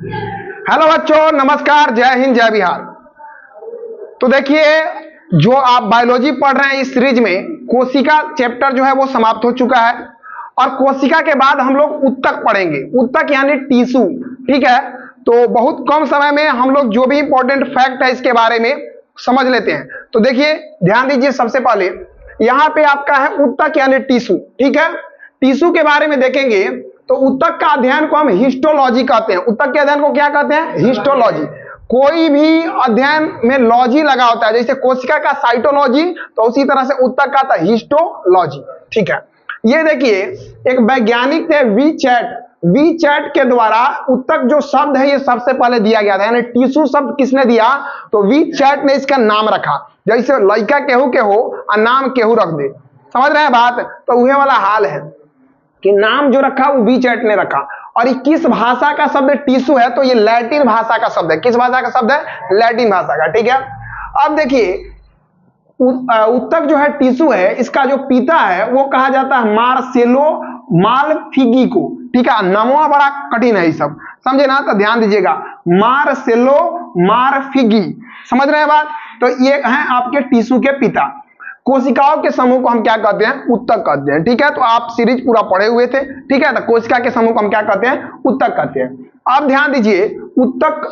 Hello बच्चों, नमस्कार, जय हिंद, जय बिहार। तो देखिए, जो आप बायोलॉजी पढ़ रहे हैं इस सीरीज में कोशिका चैप्टर जो है वो समाप्त हो चुका है और कोशिका के बाद हम लोग उत्तक पढ़ेंगे। उत्तक यानी टिश्यू, ठीक है। तो बहुत कम समय में हम लोग जो भी इंपॉर्टेंट फैक्ट है इसके बारे में समझ लेते हैं। तो देखिए, ध्यान दीजिए, सबसे पहले यहां पे आपका है उत्तक यानी टिश्यू, ठीक है। टिश्यू के बारे में देखेंगे तो उत्तक का अध्ययन को हम हिस्टोलॉजी कहते हैं। उत्तक के अध्ययन को क्या कहते हैं? हिस्टोलॉजी। कोई भी अध्ययन में लॉजी लगा होता है, जैसे कोशिका का साइटोलॉजी, तो उसी तरह से उत्तक का था हिस्टोलॉजी, ठीक है। ये देखिए, एक वैज्ञानिक थे वी चैट के द्वारा उत्तक जो शब्द है ये सबसे पहले दिया गया था, यानी टिश्यू शब्द किसने दिया? तो वी चैट ने इसका नाम रखा। जैसे लड़का केहू के हो और नाम केहू रख दे, समझ रहे हैं बात? तो वही वाला हाल है कि नाम जो रखा वो वी चैट ने रखा। और ये किस भाषा का शब्द टिश्यू है? तो ये लैटिन भाषा का शब्द है। किस भाषा का शब्द है? लैटिन भाषा का, ठीक है। अब देखिए, उत्तक जो है टिश्यू है, इसका जो पिता है वो कहा जाता है मार्सेलो मालफिगी को, ठीक है। नामवा बड़ा कठिन है ये सब, समझे ना? तो ध्यान दीजिएगा, मार्सेलो मालफिगी, समझ रहे हैं बात? तो ये हैं आपके टिश्यू के पिता। कोशिकाओं के समूह को हम क्या कहते हैं? उत्तक कहते हैं, ठीक है। तो आप सीरीज पूरा पढ़े हुए थे, ठीक है। तो कोशिका के समूह को हम क्या कहते हैं? उत्तक कहते हैं। अब ध्यान दीजिए, उत्तक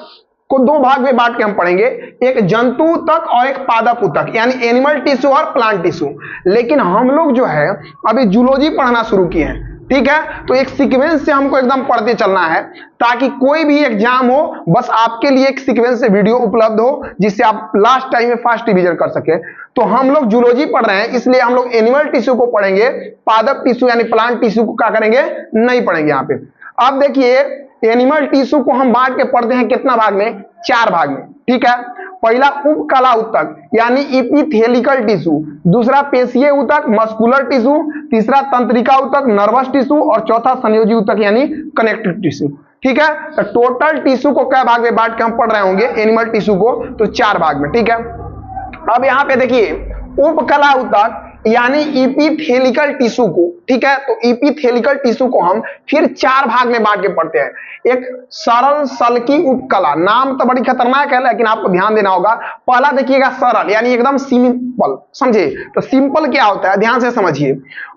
को दो भाग में बांट के हम पढ़ेंगे, एक जंतु उत्तक और एक पादप उत्तक, यानी एनिमल टिश्यू और प्लांट टिश्यू। लेकिन हम लोग जो है अभी जूलॉजी पढ़ना शुरू किए हैं, ठीक है। तो एक सीक्वेंस से हमको एकदम पढ़ते चलना है ताकि कोई भी एग्जाम हो, बस आपके लिए एक सीक्वेंस से वीडियो उपलब्ध हो जिससे आप लास्ट टाइम में फास्ट रिवीजन कर सके। तो हम लोग जूलॉजी पढ़ रहे हैं, इसलिए हम लोग एनिमल टिश्यू को पढ़ेंगे, पादप टिश्यू यानी प्लांट टिश्यू को क्या करेंगे? नहीं पढ़ेंगे यहाँ पे। अब देखिए, एनिमल टिश्यू को हम बांट के पढ़ते हैं कितना भाग में? 4 भाग में, ठीक है। पहला उपकला उत्तक यानी इपिथेलिकल टिश्यू, दूसरा पेशीय उत्तक मस्कुलर टिश्यू, तीसरा तंत्रिका उत्तक नर्वस टिश्यू और चौथा संयोजी उत्तक यानी कनेक्टिव टिश्यू, ठीक है। तो टोटल टिश्यू को क्या भाग में बांट के हम पढ़ रहे होंगे एनिमल टिश्यू को? तो 4 भाग में, ठीक है। अब यहाँ पे देखिए, उपकला उत्तक यानी इपिथेलिकल टिश्यू को, ठीक है। तो इपिथेलिकल टिश्यू को हम फिर 4 भाग में बांट के पढ़ते हैं। एक सरल सल्की उपकला, नाम तो बड़ी खतरनाक है लेकिन आपको ध्यान देना होगा। पहला देखिएगा सरल यानी एकदम सिंपल, समझे? तो सिंपल क्या होता है, ध्यान से समझिए।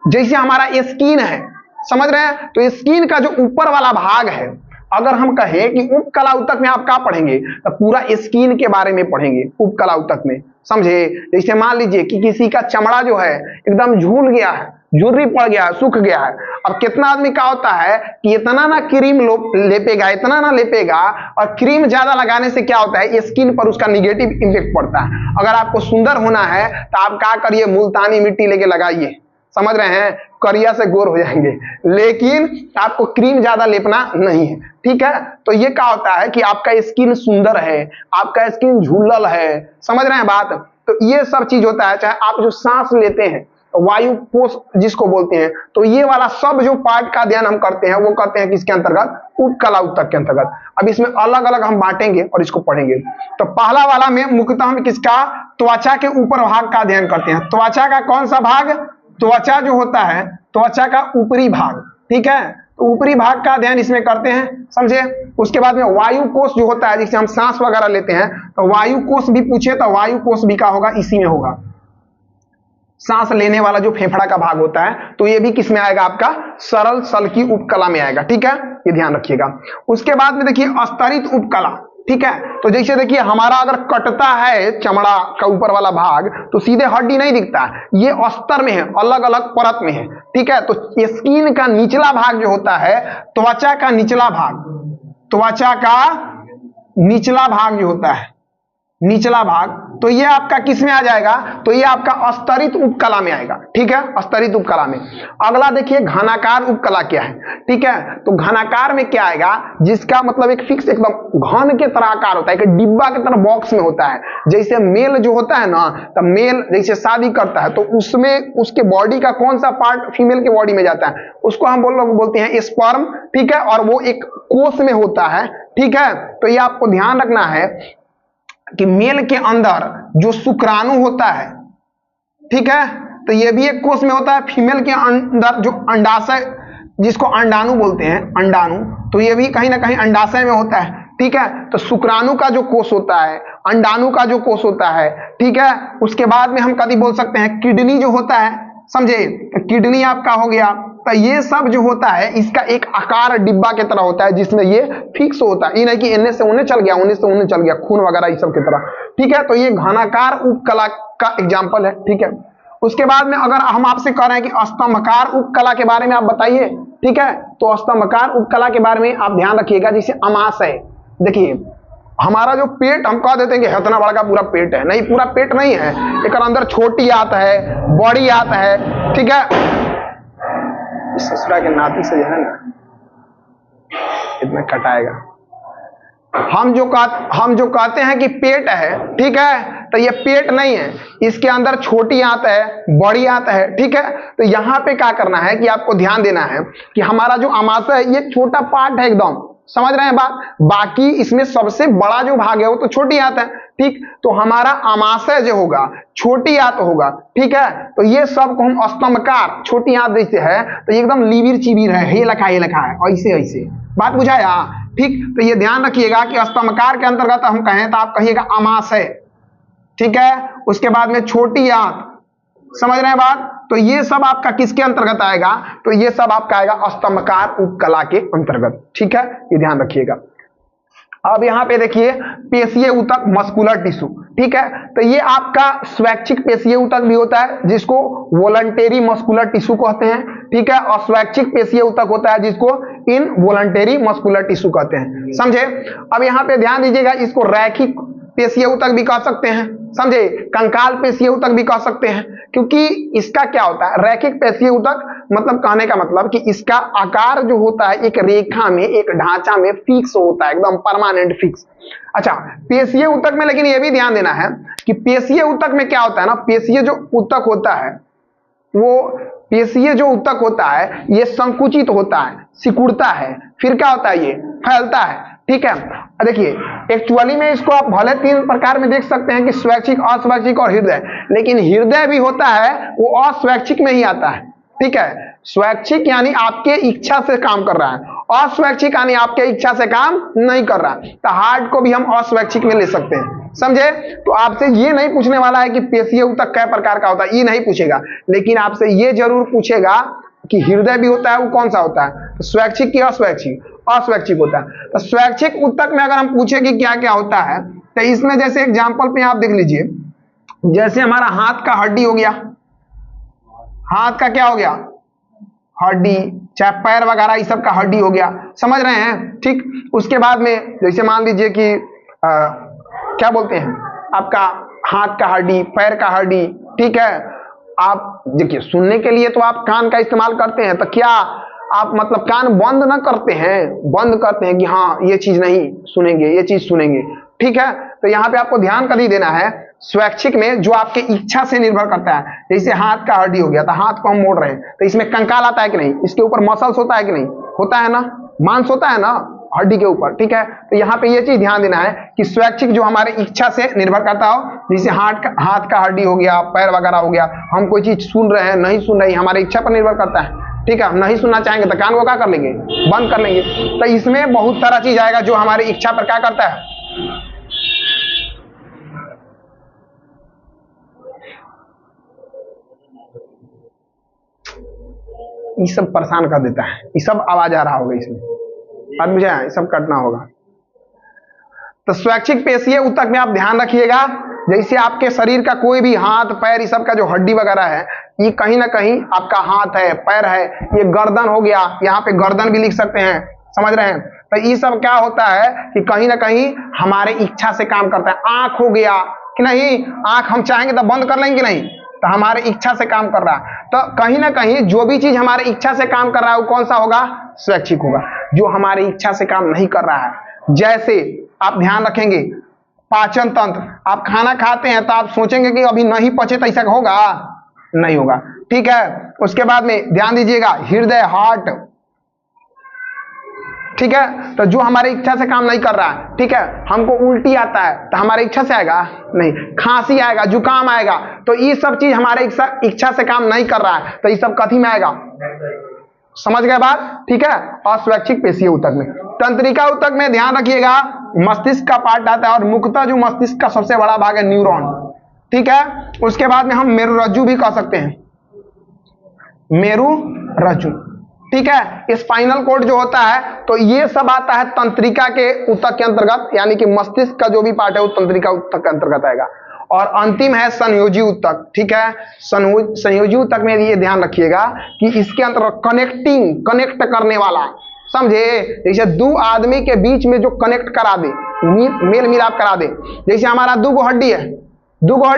जैसे हमारा स्किन है, समझ रहे हैं? तो स्किन का जो ऊपर वाला भाग है, अगर हम कहें कि उपकला उत्तक में आप क्या पढ़ेंगे? तो पूरा स्किन के बारे में पढ़ेंगे उपकला उत्तक में, समझे? जैसे मान लीजिए कि किसी का चमड़ा जो है एकदम झूल गया है, झुर्री पड़ गया है, सूख गया है। अब कितना आदमी का होता है कि इतना ना क्रीम लेपेगा, इतना ना लेपेगा, और क्रीम ज्यादा लगाने से क्या होता है? स्किन पर उसका निगेटिव इंपैक्ट पड़ता है। अगर आपको सुंदर होना है तो आप क्या करिए? मुल्तानी मिट्टी लेके लगाइए, समझ रहे हैं? करिया से गोर हो जाएंगे, लेकिन आपको क्रीम ज्यादा लेपना नहीं है, ठीक है। तो ये क्या होता है कि आपका स्किन सुंदर है, आपका स्किन झूलल है, समझ रहे हैं बात? तो ये सब चीज होता है। चाहे आप जो सांस लेते हैं, वायु कोश जिसको बोलते हैं, तो ये वाला सब जो पार्ट का अध्ययन हम करते हैं वो करते हैं किसके अंतर्गत? उपकला उत्तक के अंतर्गत। अब इसमें अलग अलग हम बांटेंगे और इसको पढ़ेंगे। तो पहला वाला में मुख्यतः हम किसका? त्वचा के ऊपर भाग का अध्ययन करते हैं। त्वचा का कौन सा भाग? त्वचा जो होता है, त्वचा का ऊपरी भाग, ठीक है। तो ऊपरी भाग का अध्ययन इसमें करते हैं, समझे? उसके बाद में वायु कोश जो होता है, जिससे हम सांस वगैरह लेते हैं, तो वायु कोश भी पूछे तो वायु कोश भी क्या होगा? इसी में होगा। सांस लेने वाला जो फेफड़ा का भाग होता है, तो ये भी किस में आएगा? आपका सरल सल्की उपकला में आएगा, ठीक है। ये ध्यान रखिएगा। उसके बाद में देखिए अस्तरित उपकला, ठीक है। तो जैसे देखिए, हमारा अगर कटता है चमड़ा का ऊपर वाला भाग तो सीधे हड्डी नहीं दिखता है, ये अस्तर में है, अलग अलग परत में है, ठीक है। तो स्किन का निचला भाग जो होता है, त्वचा का निचला भाग, त्वचा का निचला भाग जो होता है, निचला भाग, तो ये आपका किस में आ जाएगा? तो ये आपका अस्तरित उपकला में आएगा, ठीक है। अस्तरित उपकला में। अगला देखिए घनाकार उपकला क्या है, ठीक है। तो घनाकार में क्या आएगा? जिसका मतलब एक फिक्स एकदम घन के तरह आकार होता है, एक डिब्बा के तरह बॉक्स में होता है। जैसे मेल जो होता है ना, तो मेल जैसे शादी करता है तो उसमें उसके बॉडी का कौन सा पार्ट फीमेल के बॉडी में जाता है? उसको हम बोलते हैं स्पर्म, ठीक है। और वो एक कोश में होता है, ठीक है। तो ये आपको ध्यान रखना है कि मेल के अंदर जो शुक्राणु होता है, ठीक है, तो ये भी एक कोश में होता है। फीमेल के अंदर जो अंडाशय, जिसको अंडाणु बोलते हैं, अंडाणु, तो ये भी कहीं ना कहीं अंडाशय में होता है, ठीक है। तो शुक्राणु का जो कोष होता है, अंडाणु का जो कोष होता है, ठीक है। उसके बाद में हम कभी बोल सकते हैं किडनी जो होता है, समझे, किडनी आपका हो गया। तो ये सब जो होता है इसका एक आकार डिब्बा की तरह होता है जिसमें ये फिक्स होता है, ये नहीं कि इन्हें से उन्हें चल गया, उन्हें से उन्हें चल गया, खून वगैरह इस सब की तरह, ठीक है। तो ये घनाकार उपकला का एग्जाम्पल है, ठीक है। उसके बाद में अगर हम आपसे कह रहे हैं कि स्तंभकार उपकला के बारे में आप बताइए, ठीक है, तो स्तंभकार उपकला के बारे में आप ध्यान रखिएगा। जैसे अमाशय, देखिए हमारा जो पेट, हम कह देते हैं कि इतना बड़ा का पूरा पेट है, नहीं, पूरा पेट नहीं है, एक अंदर छोटी आंत है, बड़ी आंत है, ठीक है। ससुरा के नाती से जो है ना इतना कटाएगा। हम जो कहते हैं कि पेट है, ठीक है, तो ये पेट नहीं है, इसके अंदर छोटी आंत है, बड़ी आंत है, ठीक है। तो यहां पे क्या करना है कि आपको ध्यान देना है कि हमारा जो अमाशय है ये छोटा पार्ट है एकदम, समझ रहे हैं बात। बाकी इसमें सबसे बड़ा जो भाग है वो तो छोटी आंत है, ठीक। तो हमारा अमाशय जो होगा छोटी आंत होगा, ठीक है। तो ये सब को हम स्तंभकार, छोटी आंत जैसे है तो ये एकदम लीबिर चिबिर है, ये लिखा है, ऐसे ऐसे बात बुझाया, ठीक। तो ये ध्यान रखिएगा कि स्तंभकार के अंतर्गत हम कहें तो आप कहिएगा अमाशय, ठीक है। उसके बाद में छोटी आंत, समझ रहे हैं बात। तो ये सब आपका किसके अंतर्गत आएगा, तो ये सब आपका आएगा स्तंभकार उपकला के अंतर्गत, ठीक है, ये ध्यान रखिएगा। अब यहां पे देखिए पेशीय ऊतक, मस्कुलर टिश्यू, ठीक है। तो ये आपका स्वैच्छिक पेशीय ऊतक भी होता है जिसको वॉलंटरी मस्कुलर टिश्यू कहते हैं, ठीक है। और स्वैच्छिक पेशीय ऊतक होता है जिसको इनवॉलंटरी मस्कुलर टिश्यू कहते हैं, समझे। अब यहां पे ध्यान दीजिएगा, इसको रैखिक पेशीय ऊतक भी कह सकते हैं, समझे, कंकाल पेशीय ऊतक भी कह सकते हैं, क्योंकि इसका क्या होता है, रैखिक पेशीय ऊतक मतलब कहने का मतलब कि इसका आकार जो होता है एक रेखा में, एक ढांचा में फिक्स होता है, एकदम परमानेंट फिक्स। अच्छा, पेशीय ऊतक में लेकिन यह भी ध्यान देना है कि पेशीय ऊतक में क्या होता है ना, पेशीय जो ऊतक होता है वो, पेशीय जो ऊतक होता है ये संकुचित होता है, सिकुड़ता है, फिर क्या होता है, ये फैलता है, ठीक है। देखिए एक्चुअली में इसको आप भले तीन प्रकार में देख सकते हैं कि स्वैच्छिक, अस्वैच्छिक और हृदय, लेकिन हृदय भी होता है वो अस्वैच्छिक में ही आता है, ठीक है। स्वैच्छिक यानी आपके इच्छा से काम कर रहा है, अस्वैच्छिक यानी आपके इच्छा से काम नहीं कर रहा है। तो हार्ट को भी हम अस्वैच्छिक में ले सकते हैं, समझे। तो आपसे ये नहीं पूछने वाला है कि पेशीय ऊतक कै प्रकार का होता है, ये नहीं पूछेगा, लेकिन आपसे ये जरूर पूछेगा कि हृदय भी होता है, वो कौन सा होता है, तो स्वैच्छिक की अस्वैच्छिक, अस्वैच्छिक होता है। तो स्वैच्छिक ऊतक में अगर हम पूछे कि क्या क्या होता है, तो इसमें जैसे एग्जांपल पे आप देख लीजिए, जैसे हमारा हाथ का हड्डी हो गया, हाथ का क्या हो गया, हड्डी, चाहे पैर वगैरह इस सब का हड्डी हो गया, समझ रहे हैं, ठीक। उसके बाद में जैसे मान लीजिए कि क्या बोलते हैं, आपका हाथ का हड्डी, पैर का हड्डी, ठीक है। आप देखिए सुनने के लिए तो आप कान का इस्तेमाल करते हैं, तो क्या आप मतलब कान बंद ना करते हैं, बंद करते हैं कि हाँ ये चीज नहीं सुनेंगे, ये चीज सुनेंगे, ठीक है। तो यहाँ पे आपको ध्यान कर ही देना है, स्वैच्छिक में जो आपके इच्छा से निर्भर करता है, जैसे हाथ का हड्डी हो गया तो हाथ को हम मोड़ रहे हैं, तो इसमें कंकाल आता है कि नहीं, इसके ऊपर मसल्स होता है कि नहीं, होता है ना, मांस होता है ना हड्डी के ऊपर, ठीक है। तो यहाँ पे ये चीज ध्यान देना है कि स्वैच्छिक जो हमारे इच्छा से निर्भर करता हो, जैसे हाथ का हड्डी हो गया, पैर वगैरह हो गया, हम कोई चीज सुन रहे हैं, नहीं सुन रहे, हमारे इच्छा पर निर्भर करता है, ठीक है। हम नहीं सुनना चाहेंगे तो कान को क्या कर लेंगे, बंद कर लेंगे। तो इसमें बहुत सारा चीज आएगा जो हमारी इच्छा पर क्या करता है, ये सब परेशान कर देता है, ये सब आवाज आ रहा होगा इसमें, बात बुझे, ये सब कटना होगा। तो स्वैच्छिक पेशीय ऊतक में आप ध्यान रखिएगा, जैसे आपके शरीर का कोई भी हाथ पैर, इस सब का जो हड्डी वगैरह है, ये कहीं ना कहीं आपका हाथ है, पैर है, ये गर्दन हो गया, यहाँ पे गर्दन भी लिख सकते हैं, समझ रहे हैं। तो ये सब क्या होता है कि कहीं ना कहीं हमारे इच्छा से काम करता है। आंख हो गया कि नहीं, आंख हम चाहेंगे तो बंद कर लेंगे नहीं, तो हमारे इच्छा से काम कर रहा है। तो कहीं ना कहीं जो भी चीज हमारे इच्छा से काम कर रहा है वो कौन सा होगा, स्वैच्छिक होगा। जो हमारी इच्छा से काम नहीं कर रहा है, जैसे आप ध्यान रखेंगे पाचन तंत्र, आप खाना खाते हैं तो आप सोचेंगे कि अभी नहीं पचे तो ऐसा होगा, नहीं होगा, ठीक है। उसके बाद में ध्यान दीजिएगा हृदय, हार्ट, ठीक है। तो जो हमारी इच्छा से काम नहीं कर रहा है, ठीक है, हमको उल्टी आता है तो हमारी इच्छा से आएगा नहीं, खांसी आएगा, जुकाम आएगा, तो ये सब चीज हमारे इच्छा से काम नहीं कर रहा है, तो ये सब कथी में आएगा, समझ गए बात, ठीक है। अस्वैच्छिक पेशीय ऊतक में। तंत्रिका ऊतक में ध्यान रखिएगा, मस्तिष्क का पार्ट आता है, और मुख्यतः जो मस्तिष्क का सबसे बड़ा भाग है न्यूरॉन, ठीक है। उसके बाद में हम मेरुरज्जु भी कह सकते हैं, मेरुरज्जु, ठीक है। स्पाइनल कोड जो होता है, तो ये सब आता है तंत्रिका के ऊतक के अंतर्गत, यानी कि मस्तिष्क का जो भी पार्ट है वो तंत्रिका ऊतक के अंतर्गत आएगा। और अंतिम है संयोजी ऊतक, ठीक है। संयोजी ऊतक में ये ध्यान रखिएगा कि इसके अंतर्गत कनेक्ट करने वाला, समझे, जैसे दो आदमी के बीच में जो कनेक्ट करा दे, मेल मिलाप करा दे। जैसे हमारा दो हड्डी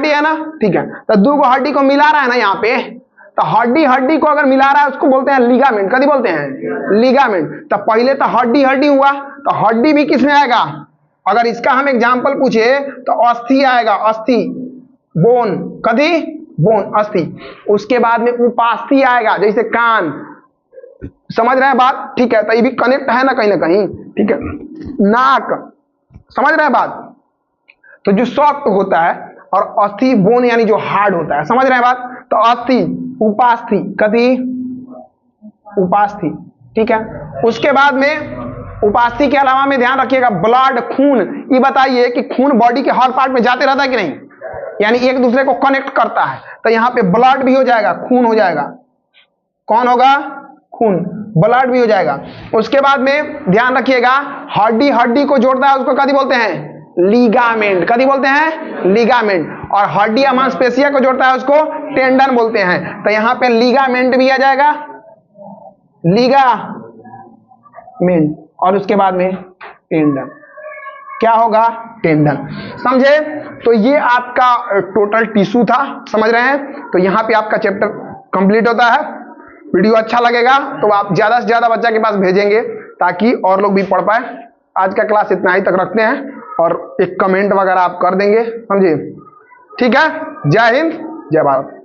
है ना, ठीक है, तो दो हड्डी को मिला रहा है ना यहाँ पे, तो हड्डी को अगर मिला रहा है उसको बोलते हैं लिगामेंट। कभी बोलते हैं लिगामेंट। तो पहले तो हड्डी हुआ, तो हड्डी भी किस में आएगा? अगर इसका हम एग्जांपल पूछे तो अस्थि आएगा, अस्थि, बोन, कभी बोन, अस्थि। उसके बाद में उपास्थि आएगा, जैसे कान, समझ रहे हैं बात, ठीक है। तो ये भी कनेक्ट है ना कहीं, ठीक है। नाक, समझ रहे हैं बात, तो जो सॉफ्ट होता है, और अस्थि, बोन यानी जो हार्ड होता है, समझ रहे हैं बात। तो अस्थि, उपास्थि, कभी उपास्थि, ठीक है। उसके बाद में उपास्थि के अलावा में ध्यान रखिएगा ब्लड, खून। ये बताइए कि खून बॉडी के हर पार्ट में जाते रहता है कि नहीं, यानी एक दूसरे को कनेक्ट करता है। तो यहाँ पे ब्लड भी हो जाएगा, खून हो जाएगा, कौन होगा? खून, ब्लड भी हो जाएगा। उसके बाद में ध्यान रखिएगा हड्डी को जोड़ता है, उसको कभी बोलते हैं लिगामेंट, कभी बोलते हैं लिगामेंट। और हड्डी या मांसपेशिया को जोड़ता है उसको टेंडन बोलते हैं। तो यहाँ पे लिगामेंट भी आ जाएगा, लिगामेंट, और उसके बाद में टेंडन, क्या होगा? टेंडन, समझे। तो ये आपका टोटल टिश्यू था, समझ रहे हैं। तो यहाँ पे आपका चैप्टर कंप्लीट होता है। वीडियो अच्छा लगेगा तो आप ज्यादा से ज्यादा बच्चा के पास भेजेंगे ताकि और लोग भी पढ़ पाए। आज का क्लास इतना ही तक रखते हैं, और एक कमेंट वगैरह आप कर देंगे, समझे, ठीक है। जय हिंद, जय भारत।